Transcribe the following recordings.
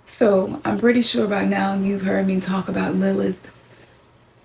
So I'm pretty sure by now you've heard me talk about Lilith.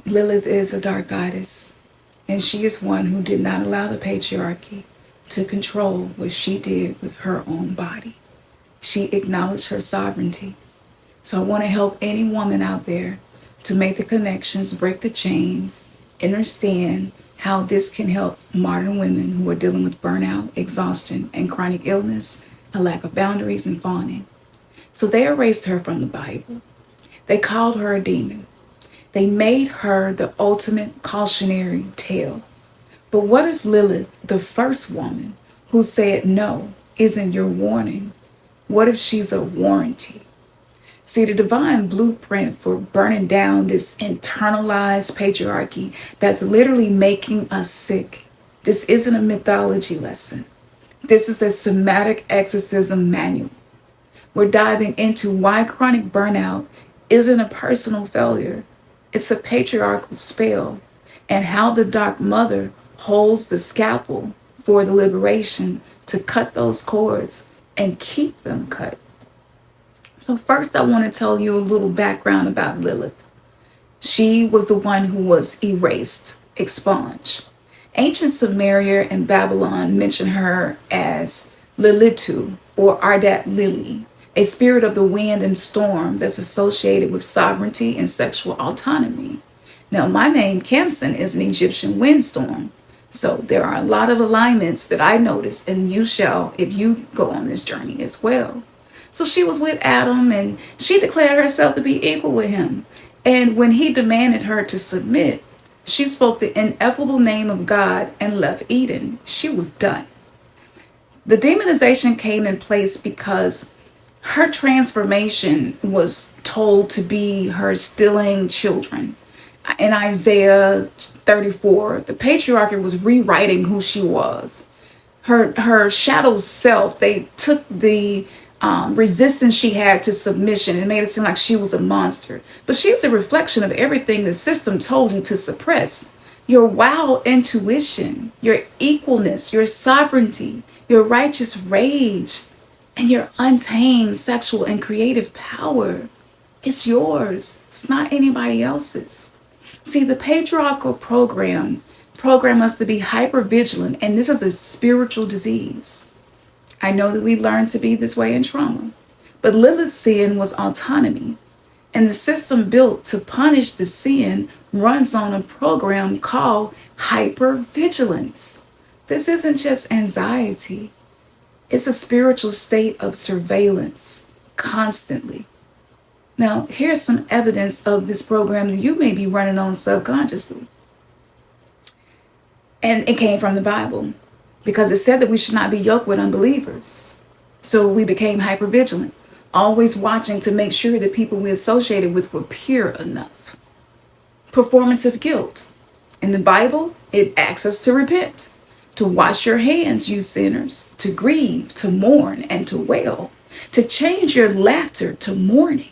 Lilith is a dark goddess, and she is one who did not allow the patriarchy to control what she did with her own body. She acknowledged her sovereignty. So I want to help any woman out there to make the connections, break the chains, understand how this can help modern women who are dealing with burnout, exhaustion, and chronic illness, a lack of boundaries, and fawning. So they erased her from the Bible. They called her a demon. They made her the ultimate cautionary tale. But what if Lilith, the first woman who said no, isn't your warning? What if she's a warranty? See, the divine blueprint for burning down this internalized patriarchy that's literally making us sick. This isn't a mythology lesson. This is a somatic exorcism manual. We're diving into why chronic burnout isn't a personal failure. It's a patriarchal spell, and how the Dark Mother holds the scalpel for the liberation to cut those cords and keep them cut. So first I want to tell you a little background about Lilith. She was the one who was erased, expunged. Ancient Sumeria and Babylon mention her as Lilitu or Ardat Lili, a spirit of the wind and storm that's associated with sovereignty and sexual autonomy. Now, my name, Kamsin, is an Egyptian windstorm. So there are a lot of alignments that I noticed, and you shall if you go on this journey as well. So she was with Adam, and she declared herself to be equal with him. And when he demanded her to submit, she spoke the ineffable name of God and left Eden. She was done. The demonization came in place because her transformation was told to be her stealing children. In Isaiah 34, the patriarchy was rewriting who she was. Her shadow self, they took the resistance she had to submission and made it seem like she was a monster. But she's a reflection of everything the system told you to suppress. Your wild intuition, your equalness, your sovereignty, your righteous rage, and your untamed sexual and creative power. It's yours. It's not anybody else's. See, the patriarchal program us to be hypervigilant, and this is a spiritual disease. I know that we learn to be this way in trauma, but Lilith's sin was autonomy, and the system built to punish the sin runs on a program called hypervigilance. This isn't just anxiety. It's a spiritual state of surveillance, constantly. Now, here's some evidence of this program that you may be running on subconsciously. And it came from the Bible, because it said that we should not be yoked with unbelievers. So we became hypervigilant, always watching to make sure that people we associated with were pure enough. Performative guilt. In the Bible, it asks us to repent, to wash your hands, you sinners, to grieve, to mourn, and to wail, to change your laughter to mourning.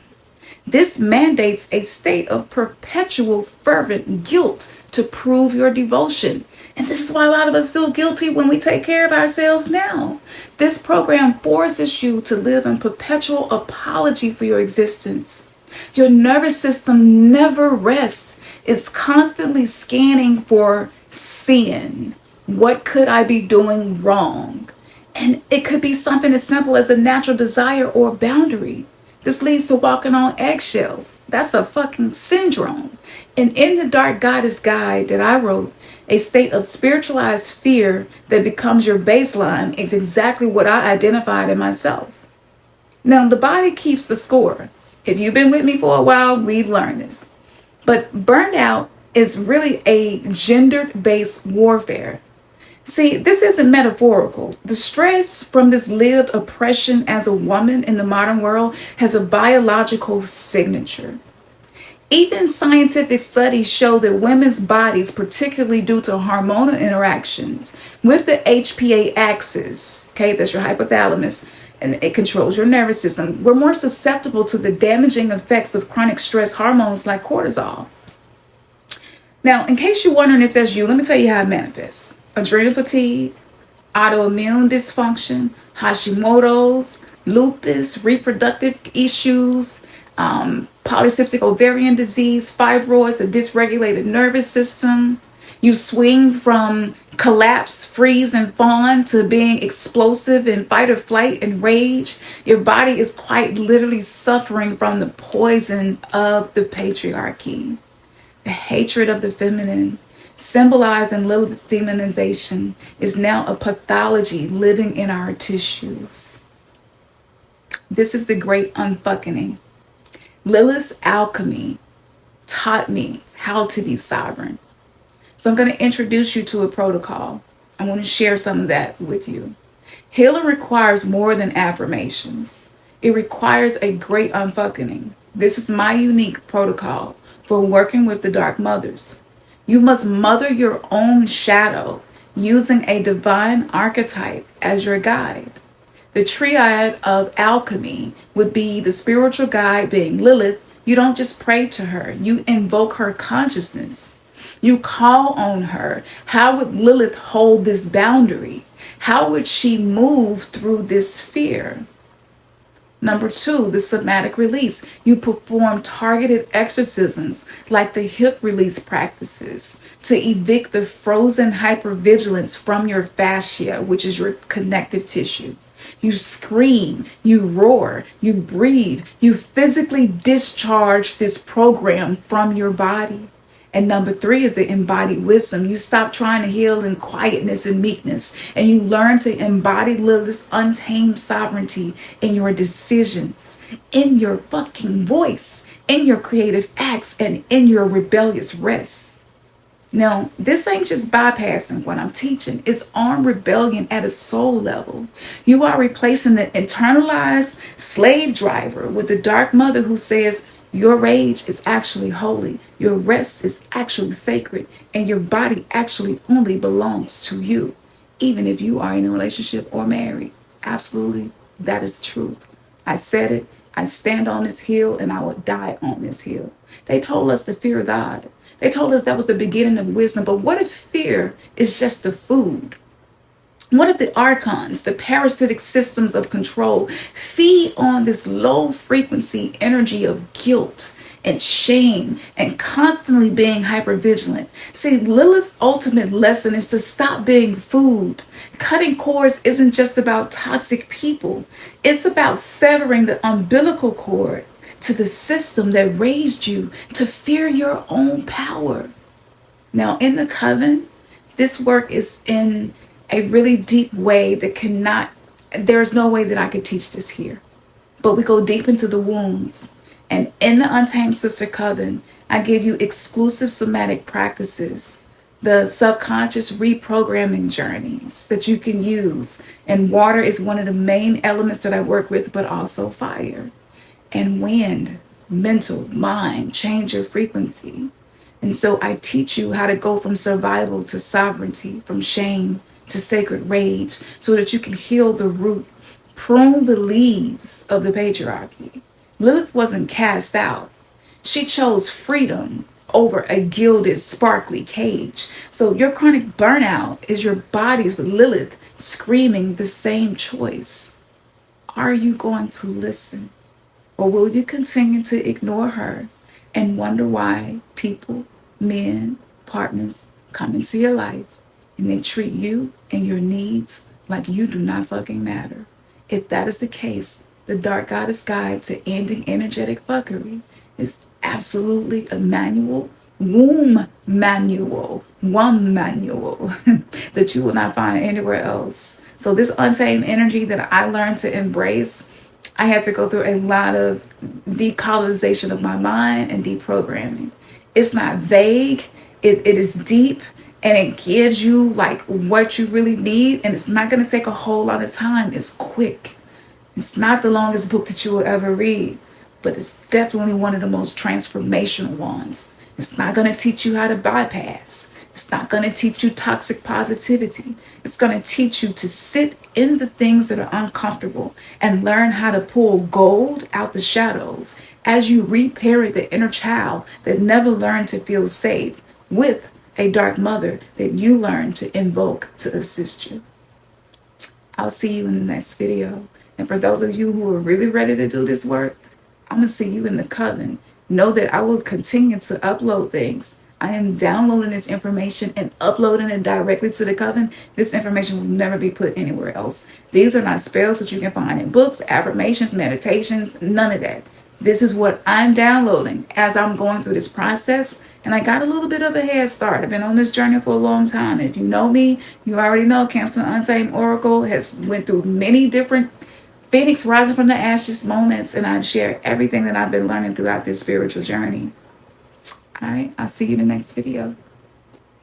This mandates a state of perpetual fervent guilt to prove your devotion. And this is why a lot of us feel guilty when we take care of ourselves now. This program forces you to live in perpetual apology for your existence. Your nervous system never rests. It's constantly scanning for sin. What could I be doing wrong? And it could be something as simple as a natural desire or boundary. This leads to walking on eggshells. That's a fucking syndrome. And in the Dark Goddess Guide that I wrote, a state of spiritualized fear that becomes your baseline is exactly what I identified in myself. Now, the body keeps the score. If you've been with me for a while, we've learned this. But burnout is really a gender-based warfare. See, this isn't metaphorical. The stress from this lived oppression as a woman in the modern world has a biological signature. Even scientific studies show that women's bodies, particularly due to hormonal interactions with the HPA axis, okay, that's your hypothalamus, and it controls your nervous system, we're more susceptible to the damaging effects of chronic stress hormones like cortisol. Now, in case you're wondering if that's you, let me tell you how it manifests. Adrenal fatigue, autoimmune dysfunction, Hashimoto's, lupus, reproductive issues, polycystic ovarian disease, fibroids, a dysregulated nervous system. You swing from collapse, freeze, and fawn to being explosive in fight or flight and rage. Your body is quite literally suffering from the poison of the patriarchy. The hatred of the feminine, symbolized in Lilith's demonization, is now a pathology living in our tissues. This is the great unfucking. Lilith's alchemy taught me how to be sovereign. So I'm going to introduce you to a protocol. I want to share some of that with you. Healing requires more than affirmations. It requires a great unfucking. This is my unique protocol for working with the dark mothers. You must mother your own shadow using a divine archetype as your guide. The triad of alchemy would be the spiritual guide being Lilith. You don't just pray to her. You invoke her consciousness. You call on her. How would Lilith hold this boundary? How would she move through this fear? Number 2, the somatic release. You perform targeted exorcisms like the hip release practices to evict the frozen hypervigilance from your fascia, which is your connective tissue. You scream, you roar, you breathe, you physically discharge this program from your body. And number 3 is the embodied wisdom. You stop trying to heal in quietness and meekness, and you learn to embody Lilith's untamed sovereignty in your decisions, in your fucking voice, in your creative acts, and in your rebellious rest. Now, this ain't just bypassing what I'm teaching. It's armed rebellion at a soul level. You are replacing the internalized slave driver with the dark mother who says, your rage is actually holy, your rest is actually sacred, and your body actually only belongs to you, even if you are in a relationship or married. Absolutely, that is truth. I said it, I stand on this hill, and I will die on this hill. They told us to fear God. They told us that was the beginning of wisdom, but what if fear is just the food? What if the archons, the parasitic systems of control, feed on this low frequency energy of guilt and shame and constantly being hypervigilant? See, Lilith's ultimate lesson is to stop being food. Cutting cords isn't just about toxic people. It's about severing the umbilical cord to the system that raised you to fear your own power. Now, in the coven, this work is in a really deep way that there's no way that I could teach this here. But we go deep into the wounds. And in the Untamed Sister Coven, I give you exclusive somatic practices, the subconscious reprogramming journeys that you can use. And water is one of the main elements that I work with, but also fire. And wind, mental, mind, change your frequency. And so I teach you how to go from survival to sovereignty, from shame to sacred rage, so that you can heal the root, prune the leaves of the patriarchy. Lilith wasn't cast out. She chose freedom over a gilded, sparkly cage. So your chronic burnout is your body's Lilith screaming the same choice. Are you going to listen? Or will you continue to ignore her and wonder why people, men, partners come into your life and they treat you and your needs like you do not fucking matter? If that is the case, the Dark Goddess Guide to Ending Energetic Fuckery is absolutely a manual, one manual that you will not find anywhere else. So this untamed energy that I learned to embrace, I had to go through a lot of decolonization of my mind and deprogramming. It's not vague. It is deep, and it gives you like what you really need. And it's not going to take a whole lot of time. It's quick. It's not the longest book that you will ever read, but it's definitely one of the most transformational ones. It's not going to teach you how to bypass. It's not going to teach you toxic positivity. It's going to teach you to sit in the things that are uncomfortable and learn how to pull gold out the shadows as you reparent the inner child that never learned to feel safe with a dark mother that you learn to invoke to assist you. I'll see you in the next video. And for those of you who are really ready to do this work, I'm going to see you in the coven. Know that I will continue to upload things. I am downloading this information and uploading it directly to the coven. This information will never be put anywhere else. These are not spells that you can find in books, affirmations, meditations, none of that. This is what I'm downloading as I'm going through this process. And I got a little bit of a head start. I've been on this journey for a long time. If you know me, you already know Cancer Untamed Oracle has went through many different Phoenix rising from the ashes moments, and I've shared everything that I've been learning throughout this spiritual journey. All right, I'll see you in the next video.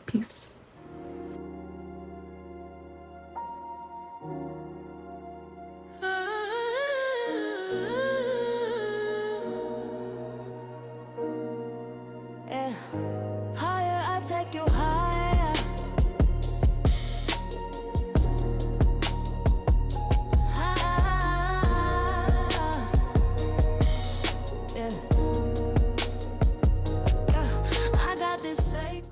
Peace. Higher, I take you higher. Yeah. I got this sacral.